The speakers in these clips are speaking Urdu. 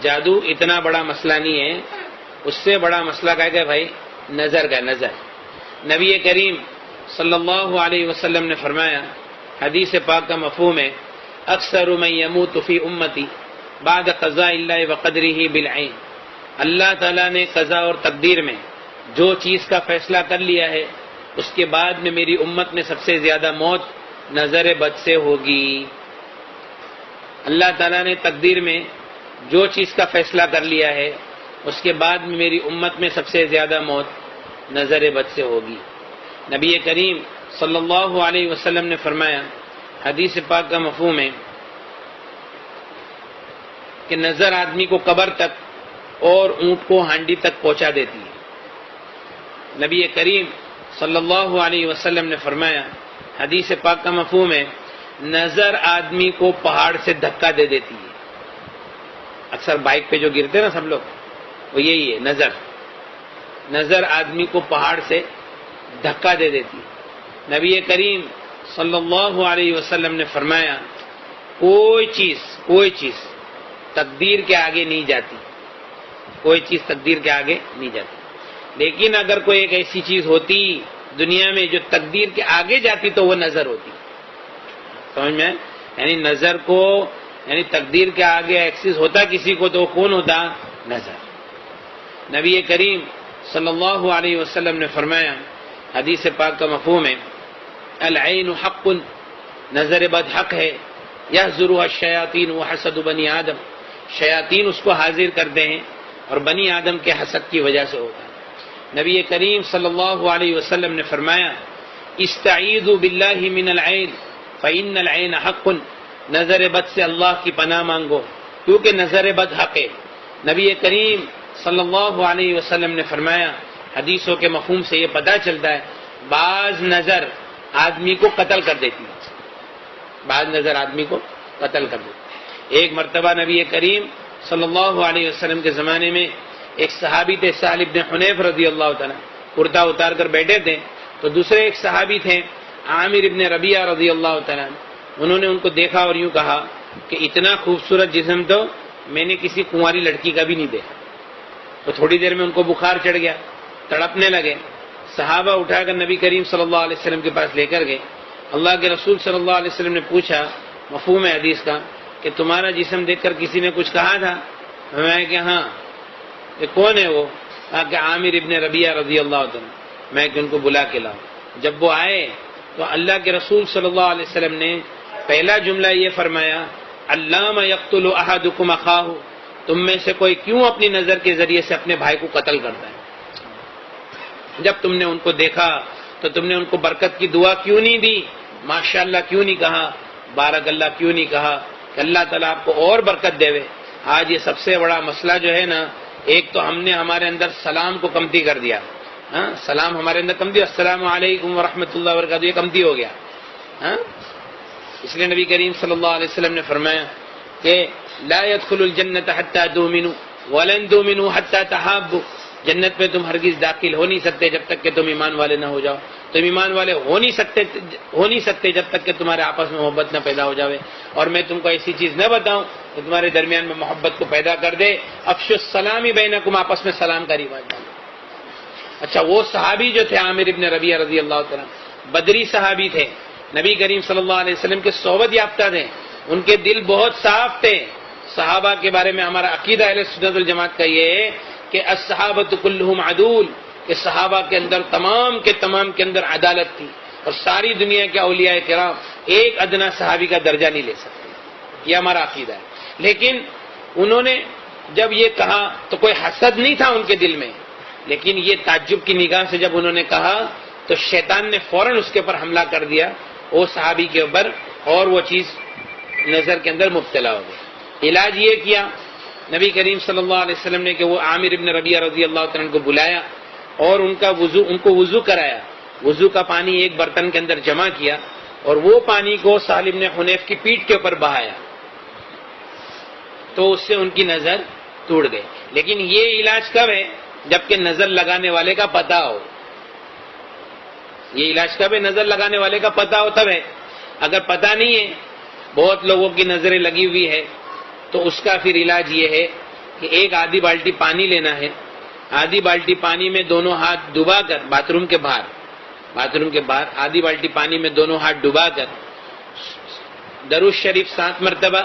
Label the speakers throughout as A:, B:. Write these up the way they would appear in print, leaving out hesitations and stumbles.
A: جادو اتنا بڑا مسئلہ نہیں ہے، اس سے بڑا مسئلہ کیا ہے بھائی؟ نظر کا نظر۔ نبی کریم صلی اللہ علیہ وسلم نے فرمایا، حدیث پاک کا مفہوم ہے، اکثر من یموت فی امتی بعد قضاء اللہ وقدرہ بالعین، اللہ تعالیٰ نے قضا اور تقدیر میں جو چیز کا فیصلہ کر لیا ہے اس کے بعد میں میری امت میں سب سے زیادہ موت نظر بد سے ہوگی۔ اللہ تعالیٰ نے تقدیر میں جو چیز کا فیصلہ کر لیا ہے اس کے بعد میں میری امت میں سب سے زیادہ موت نظر بد سے ہوگی۔ نبی کریم صلی اللہ علیہ وسلم نے فرمایا، حدیث پاک کا مفہوم ہے کہ نظر آدمی کو قبر تک اور اونٹ کو ہانڈی تک پہنچا دیتی ہے۔ نبی کریم صلی اللہ علیہ وسلم نے فرمایا، حدیث پاک کا مفہوم ہے، نظر آدمی کو پہاڑ سے دھکا دے دیتی ہے۔ اکثر بائک پہ جو گرتے نا سب لوگ، وہ یہی ہے، نظر آدمی کو پہاڑ سے دھکا دے دیتی ہے۔ نبی کریم صلی اللہ علیہ وسلم نے فرمایا، کوئی چیز تقدیر کے آگے نہیں جاتی، کوئی چیز تقدیر کے آگے نہیں جاتی، لیکن اگر کوئی ایک ایسی چیز ہوتی دنیا میں جو تقدیر کے آگے جاتی تو وہ نظر ہوتی۔ سمجھ میں؟ یعنی نظر کو، یعنی تقدیر کے آگے ایکسس ہوتا کسی کو تو کون ہوتا؟ نظر۔ نبی کریم صلی اللہ علیہ وسلم نے فرمایا، حدیث پاک کا مفہوم ہے، العین حق، نظر بد حق ہے، یحضرها الشیاطین وحسد بنی آدم، شیاطین اس کو حاضر کرتے ہیں اور بنی آدم کے حسد کی وجہ سے ہوتا ہے۔ نبی کریم صلی اللہ علیہ وسلم نے فرمایا، استعیذوا باللہ من العین فإن العین حق، نظر بد سے اللہ کی پناہ مانگو کیونکہ نظر بد حق ہے۔ نبی کریم صلی اللہ علیہ وسلم نے فرمایا، حدیثوں کے مفہوم سے یہ پتہ چلتا ہے، بعض نظر آدمی کو قتل کر دیتی ہے، بعض نظر آدمی کو قتل کر دیتی ہے۔ ایک مرتبہ نبی کریم صلی اللہ علیہ وسلم کے زمانے میں ایک صحابی تھے، سہل بن حنیف رضی اللہ تعالیٰ، کرتا اتار کر بیٹھے تھے، تو دوسرے ایک صحابی تھے عامر ابن ربیعہ رضی اللہ تعالیٰ، انہوں نے ان کو دیکھا اور یوں کہا کہ اتنا خوبصورت جسم تو میں نے کسی کنواری لڑکی کا بھی نہیں دیکھا۔ تو تھوڑی دیر میں ان کو بخار چڑھ گیا، تڑپنے لگے، صحابہ اٹھا کر نبی کریم صلی اللہ علیہ وسلم کے پاس لے کر گئے۔ اللہ کے رسول صلی اللہ علیہ وسلم نے پوچھا، مفہوم ہے حدیث کا، کہ تمہارا جسم دیکھ کر کسی نے کچھ کہا تھا؟ میں کہ ہاں۔ یہ کون ہے وہ؟ کہا کہ عامر ابن ربیعہ رضی اللہ عنہ۔ میں کہ ان کو بلا کے لاؤ۔ جب وہ آئے تو اللہ کے رسول صلی اللہ علیہ وسلم نے پہلا جملہ یہ فرمایا، علامہ یقتل احدکم اخاہ، تم میں سے کوئی کیوں اپنی نظر کے ذریعے سے اپنے بھائی کو قتل کرتا ہے؟ جب تم نے ان کو دیکھا تو تم نے ان کو برکت کی دعا کیوں نہیں دی؟ ماشاءاللہ کیوں نہیں کہا؟ بارک اللہ کیوں نہیں کہا کہ اللہ تعالیٰ آپ کو اور برکت دے؟ آج یہ سب سے بڑا مسئلہ جو ہے نا، ایک تو ہم نے ہمارے اندر سلام کو کمتی کر دیا، سلام ہمارے اندر کمتی، السلام علیکم ورحمۃ اللہ وبرکاتہ، یہ کمتی ہو گیا۔ اس لیے نبی کریم صلی اللہ علیہ وسلم نے فرمایا کہ لا يدخل الجنت حتى تؤمنوا ولن تؤمنوا حتى تحابوا، جنت میں تم ہرگز داخل ہو نہیں سکتے جب تک کہ تم ایمان والے نہ ہو جاؤ، تم ایمان والے ہو نہیں سکتے جب تک کہ تمہارے آپس میں محبت نہ پیدا ہو جاوے، اور میں تم کو ایسی چیز نہ بتاؤں کہ تمہارے درمیان میں محبت کو پیدا کر دے، افشوا السلام بینکم، آپس میں سلام کا رواج ڈالو۔ اچھا، وہ صحابی جو تھے عامر ابن ربیعہ رضی اللہ تعالیٰ، بدری صحابی تھے، نبی کریم صلی اللہ علیہ وسلم کے صحبت یافتہ تھے، ان کے دل بہت صاف تھے۔ صحابہ کے بارے میں ہمارا عقیدہ اہل سنت والجماعت کا یہ ہے کہ الصحابۃ کلھم عدول، کہ صحابہ کے اندر تمام کے اندر عدالت تھی، اور ساری دنیا کے اولیاء کرام ایک ادنا صحابی کا درجہ نہیں لے سکتے، یہ ہمارا عقیدہ ہے۔ لیکن انہوں نے جب یہ کہا تو کوئی حسد نہیں تھا ان کے دل میں، لیکن یہ تعجب کی نگاہ سے جب انہوں نے کہا تو شیطان نے فوراً اس کے اوپر حملہ کر دیا، وہ صحابی کے اوپر، اور وہ چیز نظر کے اندر مبتلا ہو گئی۔ علاج یہ کیا نبی کریم صلی اللہ علیہ وسلم نے کہ وہ عامر ابن ربیعہ رضی اللہ عنہ کو بلایا اور ان کو وضو کرایا، وضو کا پانی ایک برتن کے اندر جمع کیا اور وہ پانی کو سہل بن حنیف کی پیٹھ کے اوپر بہایا، تو اس سے ان کی نظر ٹوٹ گئی۔ لیکن یہ علاج کب ہے؟ جبکہ نظر لگانے والے کا پتہ ہو۔ یہ علاج کب ہے؟ نظر لگانے والے کا پتہ ہو تب ہے۔ اگر پتہ نہیں ہے، بہت لوگوں کی نظریں لگی ہوئی ہے، تو اس کا پھر علاج یہ ہے کہ ایک آدھی بالٹی پانی لینا ہے، آدھی بالٹی پانی میں دونوں ہاتھ ڈبا کر باتھ روم کے باہر آدھی بالٹی پانی میں دونوں ہاتھ ڈبا کر درود شریف 7 مرتبہ،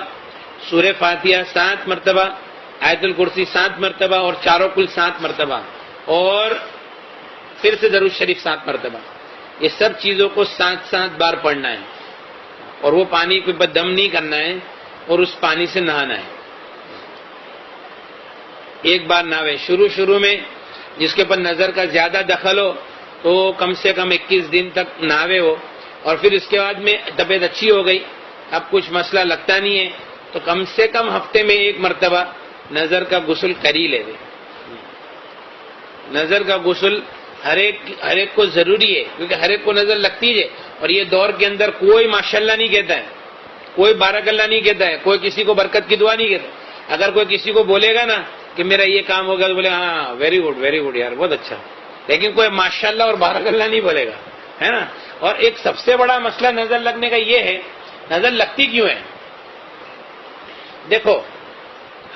A: سورہ فاتحہ 7 مرتبہ، آیت الکرسی 7 مرتبہ اور چاروں کل 7 مرتبہ، اور پھر سے درود شریف 7 مرتبہ، یہ سب چیزوں کو 7 بار پڑھنا ہے، اور وہ پانی کے اوپر دم نہیں کرنا ہے، اور اس پانی سے نہانا ہے۔ ایک بار نہاوے، شروع میں جس کے اوپر نظر کا زیادہ دخل ہو تو کم سے کم 21 دن تک نہاوے ہو، اور پھر اس کے بعد میں طبیعت اچھی ہو گئی، اب کچھ مسئلہ لگتا نہیں ہے تو کم سے کم ہفتے میں 1 مرتبہ نظر کا غسل کر ہی لے دے۔ نظر کا غسل ہر ایک کو ضروری ہے، کیونکہ ہر ایک کو نظر لگتی ہے، اور یہ دور کے اندر کوئی ماشاءاللہ نہیں کہتا ہے، کوئی بارک اللہ نہیں کہتا ہے، کوئی کسی کو برکت کی دعا نہیں کہتا۔ اگر کوئی کسی کو بولے گا نا کہ میرا یہ کام ہوگا تو بولے ہاں ویری گڈ یار، بہت اچھا، لیکن کوئی ماشاءاللہ اور بارک اللہ نہیں بولے گا، ہے نا۔ اور ایک سب سے بڑا مسئلہ نظر لگنے کا یہ ہے، نظر لگتی کیوں ہے؟ دیکھو،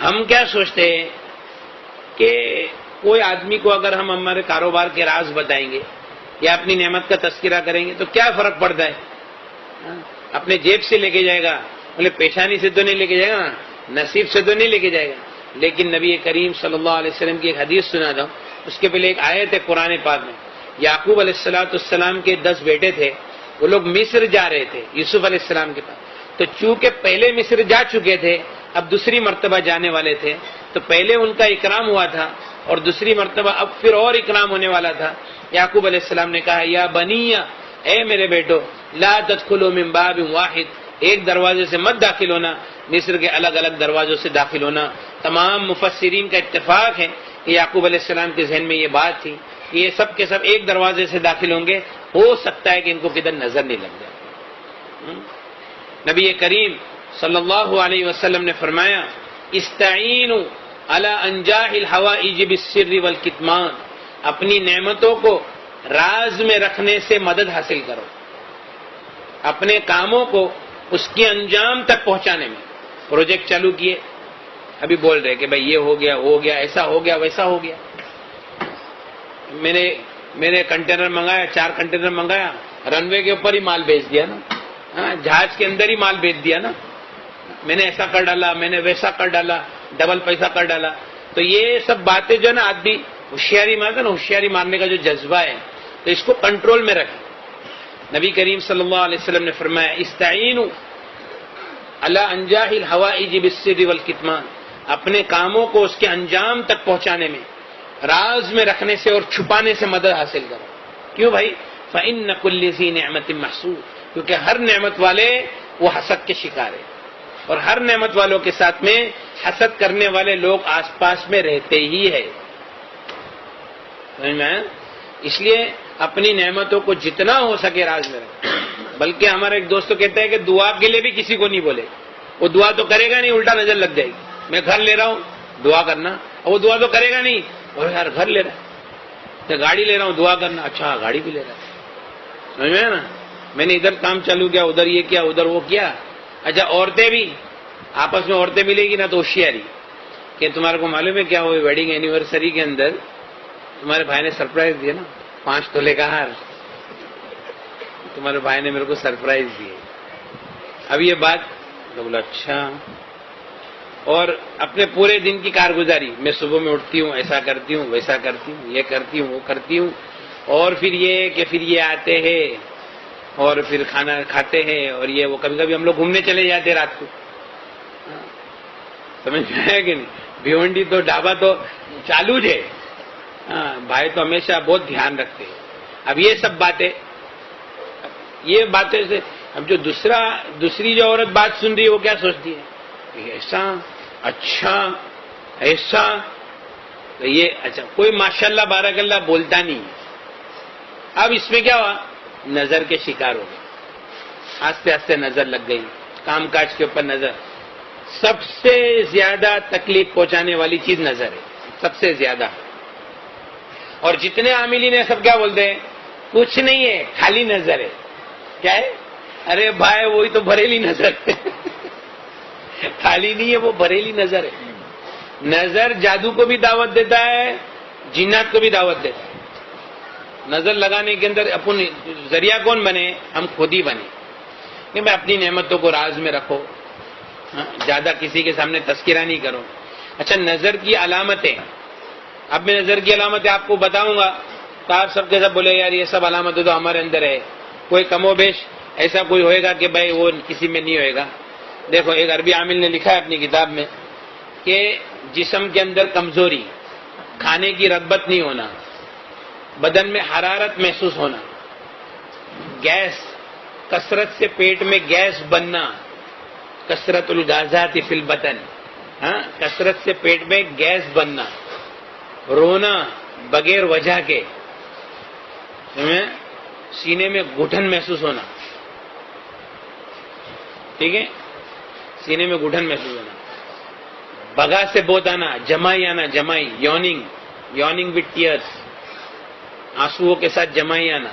A: ہم کیا سوچتے ہیں کہ کوئی آدمی کو اگر ہم ہمارے کاروبار کے راز بتائیں گے یا اپنی نعمت کا تذکرہ کریں گے تو کیا فرق پڑتا ہے؟ اپنے جیب سے لے کے جائے گا، بولے پیشانی سے تو نہیں لے کے جائے گا نا، نصیب سے تو نہیں لے کے جائے گا۔ لیکن نبی کریم صلی اللہ علیہ وسلم کی ایک حدیث سنا دو، اس کے پہلے ایک آیت ہے قرآن پاک میں۔ یعقوب علیہ السلام کے 10 بیٹے تھے، وہ لوگ مصر جا رہے تھے یوسف علیہ السلام کے پاس، تو چونکہ پہلے مصر جا چکے تھے، اب دوسری مرتبہ جانے والے تھے، تو پہلے ان کا اکرام ہوا تھا اور دوسری مرتبہ اب پھر اور اکرام ہونے والا تھا۔ یعقوب علیہ السلام نے کہا یا بنیا، اے میرے بیٹو، لا تدخلوا من باب واحد، ایک دروازے سے مت داخل ہونا، مصر کے الگ الگ دروازوں سے داخل ہونا۔ تمام مفسرین کا اتفاق ہے کہ یعقوب علیہ السلام کے ذہن میں یہ بات تھی کہ یہ سب کے سب ایک دروازے سے داخل ہوں گے، ہو سکتا ہے کہ ان کو کدھر نظر نہیں لگ جائے۔ نبی کریم صلی اللہ علیہ وسلم نے فرمایا استعینوا علی انجاح الحوائج بالسر والکتمان، اپنی نعمتوں کو راز میں رکھنے سے مدد حاصل کرو، اپنے کاموں کو اس کے انجام تک پہنچانے میں۔ پروجیکٹ چالو کیے، ابھی بول رہے کہ بھائی یہ ہو گیا، ایسا ہو گیا، ویسا ہو گیا۔ میں نے کنٹینر منگایا، 4 کنٹینر منگایا، رن وے کے اوپر ہی مال بیچ دیا نا، جہاز کے اندر ہی مال بیچ دیا نا، میں نے ایسا کر ڈالا، میں نے ویسا کر ڈالا، ڈبل پیسہ کر ڈالا۔ تو یہ سب باتیں جو ہے نا، آدمی ہوشیاری مارتا نا، ہوشیاری مارنے کا جو جذبہ ہے، تو اس کو کنٹرول میں رکھیں۔ نبی کریم صلی اللہ علیہ وسلم نے فرمایا استعینوا علی انجاح الحوائج بالسر والکتمان، اپنے کاموں کو اس کے انجام تک پہنچانے میں، راز میں رکھنے سے اور چھپانے سے مدد حاصل کرو۔ کیوں بھائی؟ فإن كل ذی نعمت محسود، کیونکہ ہر نعمت والے وہ حسد کے شکار ہے، اور ہر نعمت والوں کے ساتھ میں حسد کرنے والے لوگ آس پاس میں رہتے ہی ہے۔ سمجھ میں؟ اس لیے اپنی نعمتوں کو جتنا ہو سکے راز میں رکھیں۔ بلکہ ہمارا ایک دوست کہتا ہے کہ دعا کے لیے بھی کسی کو نہیں بولے، وہ دعا تو کرے گا نہیں، الٹا نظر لگ جائے گی۔ میں گھر لے رہا ہوں، دعا کرنا، اور وہ دعا تو کرے گا نہیں، اور یار گھر لے رہا ہے، میں گاڑی لے رہا ہوں، دعا کرنا، اچھا گاڑی بھی لے رہا ہے۔ سمجھ میں نا؟ میں نے ادھر کام چالو کیا، ادھر یہ کیا، ادھر وہ کیا۔ اچھا عورتیں بھی آپس میں عورتیں ملے گی نا تو ہوشیاری کہ تمہارے کو معلوم ہے کیا ہوئی ویڈنگ اینیورسری کے اندر تمہارے بھائی نے سرپرائز دیا نا، 5 تولے کا ہار، تمہارے بھائی نے میرے کو سرپرائز دیے۔ اب یہ بات تو بولا اچھا، اور اپنے پورے دن کی کارگزاری، میں صبح میں اٹھتی ہوں، ایسا کرتی ہوں، ویسا کرتی ہوں، یہ کرتی ہوں، وہ کرتی ہوں، اور پھر یہ آتے ہیں اور پھر کھانا کھاتے ہیں، اور یہ وہ کبھی کبھی ہم لوگ گھومنے چلے جاتے رات کو، سمجھ میں آیا کہ نہیں؟ بھیونڈی تو ڈھابا تو چالو ہے، بھائی تو ہمیشہ بہت دھیان رکھتے ہیں۔ اب یہ سب باتیں سے اب جو دوسری جو عورت بات سن رہی ہے وہ کیا سوچتی ہے؟ ایسا، اچھا، ایسا، تو یہ اچھا، کوئی ماشاءاللہ بارک اللہ بولتا نہیں۔ اب اس میں کیا ہوا؟ نظر کے شکار ہو گئے، آستے آستے نظر لگ گئی، کام کاج کے اوپر نظر۔ سب سے زیادہ تکلیف پہنچانے والی چیز نظر ہے، سب سے زیادہ۔ اور جتنے عاملین ہیں سب کیا بولتے ہیں؟ کچھ نہیں ہے، خالی نظر ہے۔ کیا ہے؟ ارے بھائی وہی تو بریلی نظر ہے، خالی نہیں ہے، وہ بریلی نظر ہے۔ نظر جادو کو بھی دعوت دیتا ہے, جنات کو بھی دعوت دیتا ہے. نظر لگانے کے اندر اپن ذریعہ کون بنے؟ ہم خود ہی بنے کہ میں اپنی نعمتوں کو راز میں رکھو, زیادہ کسی کے سامنے تذکرہ نہیں کرو. اچھا, نظر کی علامتیں, اب میں نظر کی علامتیں آپ کو بتاؤں گا تو آپ سب کے سب بولے یار یہ سب علامتیں تو ہمارے اندر ہے, کوئی کم و بیش ایسا کوئی ہوئے گا کہ بھائی وہ کسی میں نہیں ہوئے گا. دیکھو ایک عربی عامل نے لکھا ہے اپنی کتاب میں کہ جسم کے اندر کمزوری, کھانے کی رغبت نہیں ہونا, بدن میں حرارت محسوس ہونا, گیس, کثرت سے پیٹ میں گیس بننا, کثرت الغازات فی البطن, کثرت سے پیٹ میں گیس بننا, رونا بغیر وجہ کے, سینے میں گھٹن محسوس ہونا, ٹھیک ہے, سینے میں گھٹن محسوس ہونا, بگا سے بوت آنا, جمائی آنا, جمائی یوننگ وتھ ٹیئرس, آنسوؤں کے ساتھ جمائی آنا,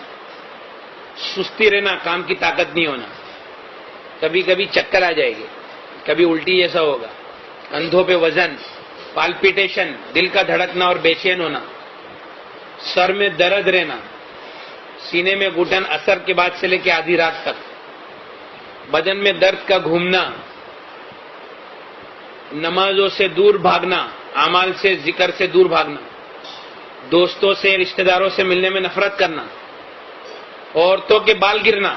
A: سستی رہنا, کام کی طاقت نہیں ہونا, کبھی کبھی چکر آ جائے گی, کبھی الٹی جیسا ہوگا, کندھوں پہ وزن, پالپیٹیشن, دل کا دھڑکنا اور بے چین ہونا, سر میں درد رہنا, سینے میں گھٹن اثر کے بعد سے لے کے آدھی رات تک, بدن میں درد کا گھومنا, نمازوں سے دور بھاگنا, اعمال سے, ذکر سے دور بھاگنا, دوستوں سے, رشتہ داروں سے ملنے میں نفرت کرنا, عورتوں کے بال گرنا,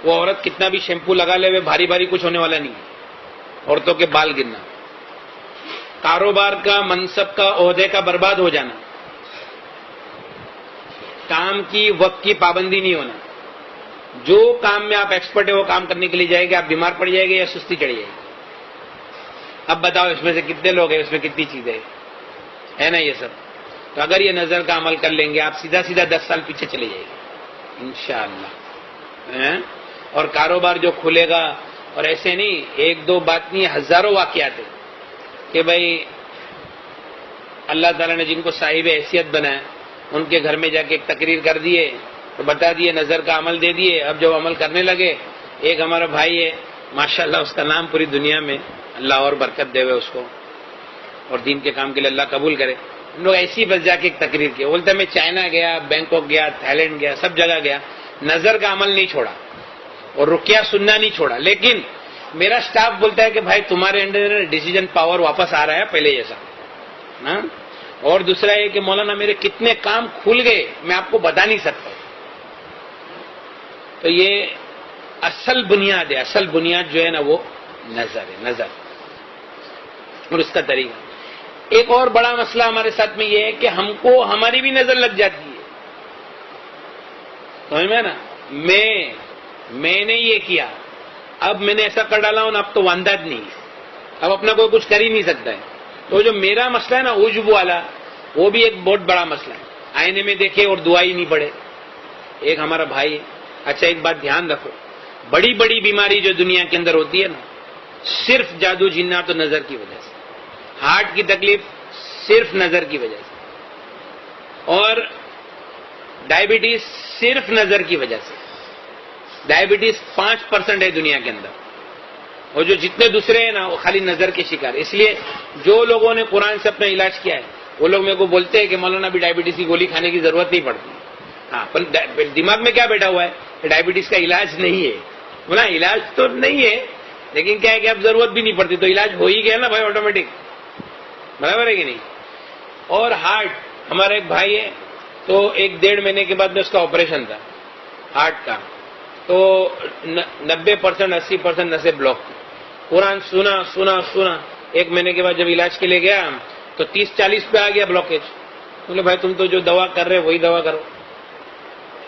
A: وہ عورت کتنا بھی شیمپو لگا لے ہوئے بھاری بھاری کچھ ہونے والا نہیں, عورتوں کے بال گرنا, کاروبار کا, منصب کا, عہدے کا برباد ہو جانا, کام کی, وقت کی پابندی نہیں ہونا, جو کام میں آپ ایکسپرٹ ہے وہ کام کرنے کے لیے جائے گے, آپ بیمار پڑ جائے گے یا سستی چڑھ جائے گی. اب بتاؤ اس میں سے کتنے لوگ ہیں, اس میں کتنی چیزیں ہے نا یہ سب. تو اگر یہ نظر کا عمل کر لیں گے آپ سیدھا 10 سال پیچھے چلے جائے گے انشاءاللہ. اور کاروبار جو کھلے گا, اور ایسے نہیں ایک دو بات نہیں, ہزاروں واقعات ہیں کہ بھائی اللہ تعالیٰ نے جن کو صاحب حیثیت بنایا ان کے گھر میں جا کے ایک تقریر کر دیے تو بتا دیے, نظر کا عمل دے دیے. اب جب عمل کرنے لگے, ایک ہمارا بھائی ہے ماشاءاللہ, اس کا نام پوری دنیا میں, اللہ اور برکت دے ہوئے اس کو, اور دین کے کام کے لیے اللہ قبول کرے. ہم لوگ ایسی بس جا کے ایک تقریر کی, بولتا میں چائنا گیا, بینکاک گیا, تھائی لینڈ گیا, سب جگہ گیا, نظر کا عمل نہیں چھوڑا اور رقیہ سننا نہیں چھوڑا. لیکن میرا سٹاف بولتا ہے کہ بھائی تمہارے انڈر ڈیسیجن پاور واپس آ رہا ہے پہلے جیسا. اور دوسرا یہ کہ مولانا میرے کتنے کام کھل گئے میں آپ کو بتا نہیں سکتا. تو یہ اصل بنیاد ہے, اصل بنیاد جو ہے نا وہ نظر ہے, نظر اور اس کا طریقہ. ایک اور بڑا مسئلہ ہمارے ساتھ میں یہ ہے کہ ہم کو ہماری بھی نظر لگ جاتی ہے, سمجھ میں نا, میں نے یہ کیا, اب میں نے ایسا کر ڈالا ہوں, اب تو واندات نہیں ہے, اب اپنا کوئی کچھ کر ہی نہیں سکتا ہے. تو جو میرا مسئلہ ہے نا عجب والا, وہ بھی ایک بہت بڑا مسئلہ ہے. آئینے میں دیکھے اور دعا ہی نہیں پڑے. ایک ہمارا بھائی ہے, اچھا ایک بات دھیان رکھو, بڑی بڑی بیماری جو دنیا کے اندر ہوتی ہے نا, صرف جادو جنات و نظر کی وجہ سے. ہارٹ کی تکلیف صرف نظر کی وجہ سے, اور ڈائبٹیز صرف نظر کی وجہ سے. ڈائبٹیز 5% ہے دنیا کے اندر, اور جو جتنے دوسرے ہیں نا وہ خالی نظر کے شکار. اس لیے جو لوگوں نے قرآن سے اپنا علاج کیا ہے وہ لوگ میرے کو بولتے ہیں کہ مولانا بھی ڈائبٹیز کی گولی کھانے کی ضرورت نہیں پڑتی. ہاں, دماغ میں کیا بیٹھا ہوا ہے کہ ڈائبٹیز کا علاج نہیں ہے. بولا علاج تو نہیں ہے, لیکن کیا ہے کہ اب ضرورت بھی نہیں پڑتی, تو علاج ہو ہی گیا نا بھائی آٹومیٹک, برابر ہے کہ نہیں. اور ہارٹ, ہمارا ایک بھائی ہے, تو 1-1.5 مہینے کے بعد میں اس کا آپریشن تھا ہارٹ کا, تو 90% 80% نسیں بلاک تھی. قرآن سنا 1 مہینے کے بعد جب علاج کے لیے گیا تو 30-40 پہ آ گیا بلاکیج. بولے بھائی تم تو جو دوا کر رہے وہی دوا کرو,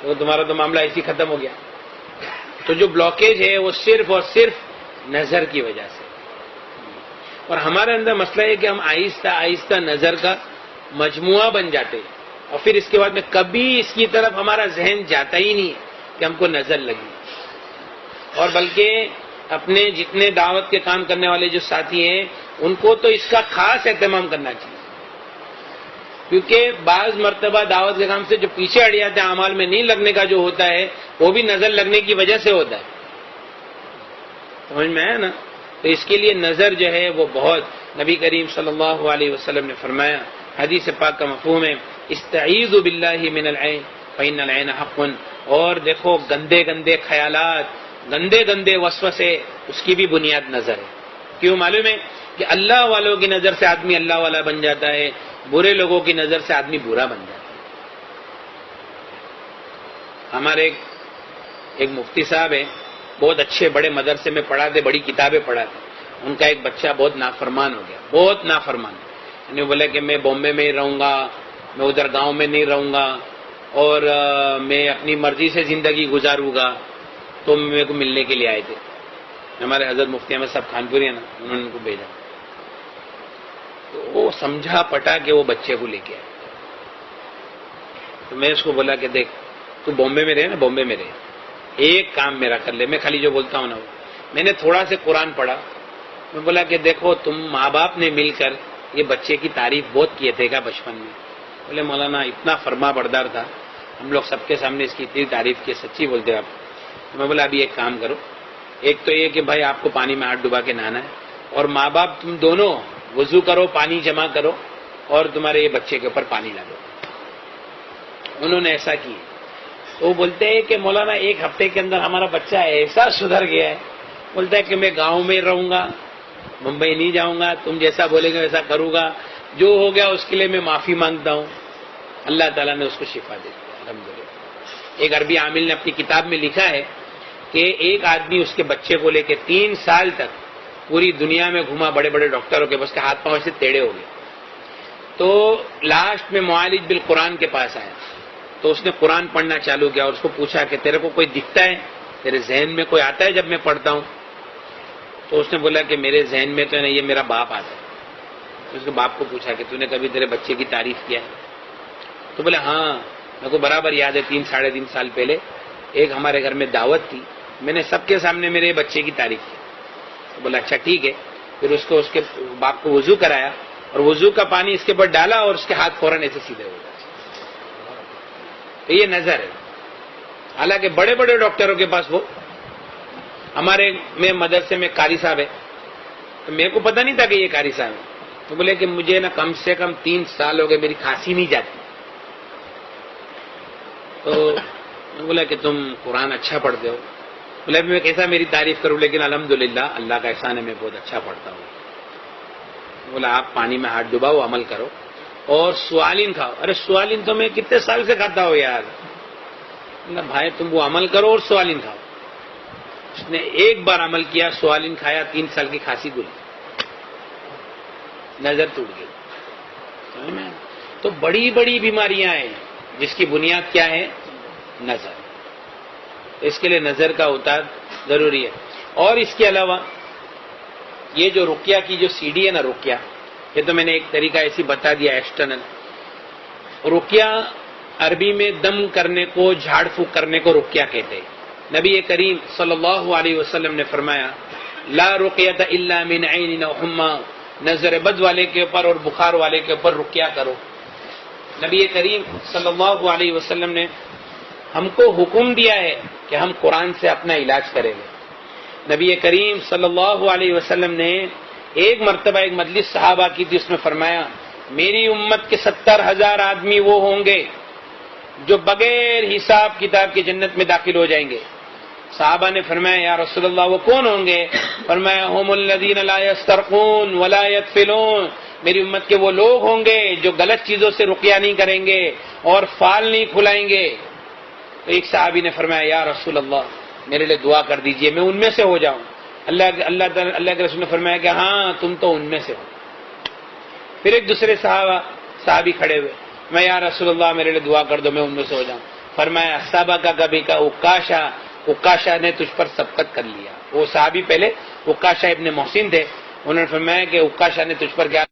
A: تو تمہارا تو معاملہ ایسے ختم ہو گیا. تو جو بلاکیج ہے وہ صرف اور صرف نظر کی وجہ سے. اور ہمارے اندر مسئلہ ہے کہ ہم آہستہ آہستہ نظر کا مجموعہ بن جاتے ہیں, اور پھر اس کے بعد میں کبھی اس کی طرف ہمارا ذہن جاتا ہی نہیں ہے کہ ہم کو نظر لگی. اور بلکہ اپنے جتنے دعوت کے کام کرنے والے جو ساتھی ہیں ان کو تو اس کا خاص اہتمام کرنا چاہیے, کیونکہ بعض مرتبہ دعوت کے کام سے جو پیچھے ہٹ جاتے ہیں, اعمال میں نہیں لگنے کا جو ہوتا ہے وہ بھی نظر لگنے کی وجہ سے ہوتا ہے. سمجھ میں ہے نا. تو اس کے لیے نظر جو ہے وہ بہت، نبی کریم صلی اللہ علیہ وسلم نے فرمایا، حدیث پاک کا مفہوم ہے استعیذوا باللہ من العین فإن العین حق، اور دیکھو گندے گندے خیالات، گندے گندے وسوسے، اس کی بھی بنیاد نظر ہے۔ کیوں معلوم ہے کہ اللہ والوں کی نظر سے آدمی اللہ والا بن جاتا ہے، برے لوگوں کی نظر سے آدمی برا بن جاتا ہے۔ ہمارے ایک مفتی صاحب ہیں، بہت اچھے بڑے مدرسے میں پڑھاتے، بڑی کتابیں پڑھاتے، ان کا ایک بچہ بہت نافرمان ہو گیا، بہت نافرمان، یعنی بولا کہ میں بامبے میں ہی رہوں گا، میں ادھر گاؤں میں نہیں رہوں گا، اور میں اپنی مرضی سے زندگی گزاروں گا۔ تو میرے کو ملنے کے لیے آئے تھے، ہمارے حضرت مفتی احمد صاحب خانپوری ہیں نا، انہوں نے ان کو بھیجا، تو وہ سمجھا پٹا کہ وہ بچے کو لے کے آئے۔ تو میں اس کو بولا کہ دیکھ تو بامبے میں رہے نا، بامبے میں رہے، ایک کام میرا کر لے، میں خالی جو بولتا ہوں نا وہ، میں نے تھوڑا سے قرآن پڑھا، میں بولا کہ دیکھو تم ماں باپ نے مل کر یہ بچے کی تعریف بہت کیے تھے کیا بچپن میں؟ بولے مولانا اتنا فرما بردار تھا، ہم لوگ سب کے سامنے اس کی اتنی تعریف کی، سچی بولتے آپ؟ میں بولا ابھی ایک کام کرو، ایک تو یہ کہ بھائی آپ کو پانی میں ہاتھ ڈبا کے نہانا ہے، اور ماں باپ تم دونوں وضو کرو، پانی جمع کرو، اور تمہارے یہ بچے کے اوپر پانی ڈالو۔ انہوں نے ایسا کیا، تو وہ بولتے ہیں کہ مولانا ایک ہفتے کے اندر ہمارا بچہ ایسا سدھر گیا ہے، بولتا ہے کہ میں گاؤں میں رہوں گا، ممبئی نہیں جاؤں گا، تم جیسا بولے گا ویسا کروں گا، جو ہو گیا اس کے لیے میں معافی مانگتا ہوں۔ اللہ تعالیٰ نے اس کو شفا دے دیا الحمدللہ۔ ایک عربی عامل نے اپنی کتاب میں لکھا ہے کہ ایک آدمی اس کے بچے کو لے کے 3 سال تک پوری دنیا میں گھوما، بڑے بڑے ڈاکٹروں کے، بس کے ہاتھ پاؤں سے ٹیڑھے ہو گئے، تو لاسٹ میں معالج بالقرآن کے پاس آیا، تو اس نے قرآن پڑھنا چالو کیا، اور اس کو پوچھا کہ تیرے کو کوئی دکھتا ہے، تیرے ذہن میں کوئی آتا ہے جب میں پڑھتا ہوں؟ تو اس نے بولا کہ میرے ذہن میں تو ہے نا یہ میرا باپ آتا ہے۔ تو اس کے باپ کو پوچھا کہ تو نے کبھی تیرے بچے کی تعریف کیا ہے؟ تو بولے ہاں میرے کو برابر یاد ہے، 3 ساڑھے 3 سال پہلے ایک ہمارے گھر میں دعوت تھی، میں نے سب کے سامنے میرے بچے کی تعریف کی۔ تو بولا اچھا ٹھیک ہے، پھر اس کو اس کے باپ کو وضو کرایا، اور وضو کا پانی اس کے اوپر ڈالا، اور اس کے ہاتھ فوراً ایسے سیدھے ہو گئے۔ تو یہ نظر ہے، حالانکہ بڑے بڑے ڈاکٹروں کے پاس وہ، ہمارے میں مدرسے میں قاری صاحب ہے، تو میرے کو پتہ نہیں تھا کہ یہ قاری صاحب ہے، تو بولے کہ مجھے نا کم سے کم 3 سال ہو گئے میری کھانسی نہیں جاتی، تو میں بولا کہ تم قرآن اچھا پڑھتے ہو؟ بولے میں کیسا میری تعریف کروں، لیکن الحمدللہ اللہ کا احسان ہے میں بہت اچھا پڑھتا ہوں۔ بولا آپ پانی میں ہاتھ ڈباؤ، عمل کرو، اور سوالین کھاؤ۔ ارے سوالین تو میں کتنے سال سے کھاتا ہوں یار۔ بھائی تم وہ عمل کرو اور سوالین کھاؤ۔ اس نے ایک بار عمل کیا، سوالین کھایا، 3 سال کی کھانسی گلی، نظر ٹوٹ گئی۔ تو بڑی بڑی بیماریاں ہیں جس کی بنیاد کیا ہے؟ نظر۔ اس کے لیے نظر کا اتار ضروری ہے۔ اور اس کے علاوہ یہ جو رقیہ کی جو CD ہے نا، رقیہ، یہ تو میں نے ایک طریقہ ایسی بتا دیا ایکسٹرنل۔ رقیہ عربی میں دم کرنے کو، جھاڑ پھونک کرنے کو رقیہ کہتے ہیں۔ نبی کریم صلی اللہ علیہ وسلم نے فرمایا لا رقیۃ الا من عین او حمى، نظر بد والے کے اوپر اور بخار والے کے اوپر رقیہ کرو۔ نبی کریم صلی اللہ علیہ وسلم نے ہم کو حکم دیا ہے کہ ہم قرآن سے اپنا علاج کریں گے۔ نبی کریم صلی اللہ علیہ وسلم نے ایک مرتبہ ایک مجلس صحابہ کی تھی، اس میں فرمایا میری امت کے 70,000 آدمی وہ ہوں گے جو بغیر حساب کتاب کے جنت میں داخل ہو جائیں گے۔ صحابہ نے فرمایا یا رسول اللہ وہ کون ہوں گے؟ فرمایا هم الذین لا یسترقون ولا یتفلون، میری امت کے وہ لوگ ہوں گے جو غلط چیزوں سے رقیہ نہیں کریں گے اور فال نہیں کھلائیں گے۔ تو ایک صحابی نے فرمایا یا رسول اللہ میرے لیے دعا کر دیجئے میں ان میں سے ہو جاؤں۔ اللہ کے رسول نے فرمایا کہ ہاں تم تو ان میں سے ہو۔ پھر ایک دوسرے صحابی کھڑے ہوئے، میں یا رسول اللہ میرے لیے دعا کر دو میں ان میں سے ہو جاؤں۔ فرمایا سبق کا کبھی کا عکاشہ نے تجھ پر سبقت کر لیا۔ وہ صحابی پہلے عکاشہ ابن محسن تھے، انہوں نے فرمایا کہ عکاشہ نے تجھ پر کیا